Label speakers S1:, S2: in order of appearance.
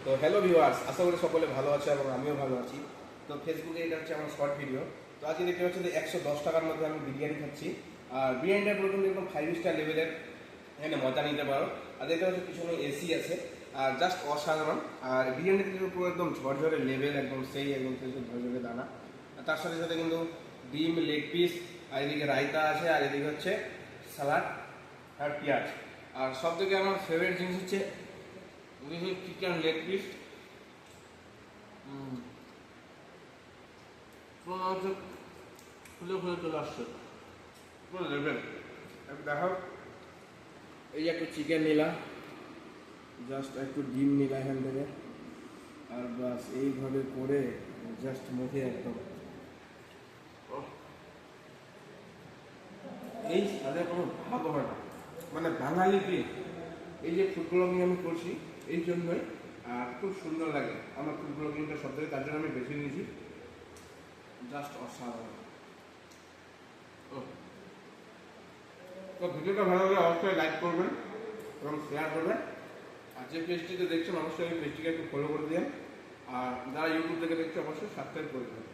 S1: তো hello viewers, আশা করি সকলে ভালো আছে এবং আমিও ভালো আছি। তো ফেসবুকে এটা হচ্ছে আমার শর্ট ভিডিও। তো আজকে দেখতে পাচ্ছি যে 110 টাকার মধ্যে আমি বিরিয়ানি খাচ্ছি। আর বিরিয়ানিটা পুরো কিন্তু একদম 5 স্টার লেভেলের, এখানে মজা নিতে পারো। আর দেখতে পাচ্ছি পিছনে এসি আছে, আর জাস্ট অসাধারণ। আর বিরিয়ানিতে কিন্তু পুরো একদম ঝরঝরে লেভেল, একদম সেই ঝরঝরে দানা। আর তার সাথে সাথে কিন্তু ডিম, লেগ পিস, আর এদিকে রায়তা আছে, আর এদিকে হচ্ছে সালাড আর পেঁয়াজ। আর সব থেকে আমার ফেভারিট জিনিস হচ্ছে চিকেন লেগ পিস। খুলে খুলে চলে আসছে পুরো লেভেল। দেখো, এই একটু চিকেন নিলাম, জাস্ট একটু ডিম নিলাম এখান থেকে, আর বাস এইভাবে করে জাস্ট মুখে একদম এই স্বাদে কোনো ভাগ হয় না। মানে বাঙালিকে এই যে ফুড ব্লগিং আমি করছি এই জন্যই খুব সুন্দর লাগে আমার ফুড ব্লগিংটা সব থেকে, তার জন্য আমি বেছে নিয়েছি। জাস্ট অসাধারণ। তো ভিডিওটা ভালো লাগলে অবশ্যই লাইক করবেন এবং শেয়ার করবেন। আর যে পেজটিতে দেখছেন অবশ্যই ওই পেজটিকে একটু ফলো করে দিন। আর যারা ইউটিউব থেকে দেখছে অবশ্যই সাবস্ক্রাইব করে দেবেন।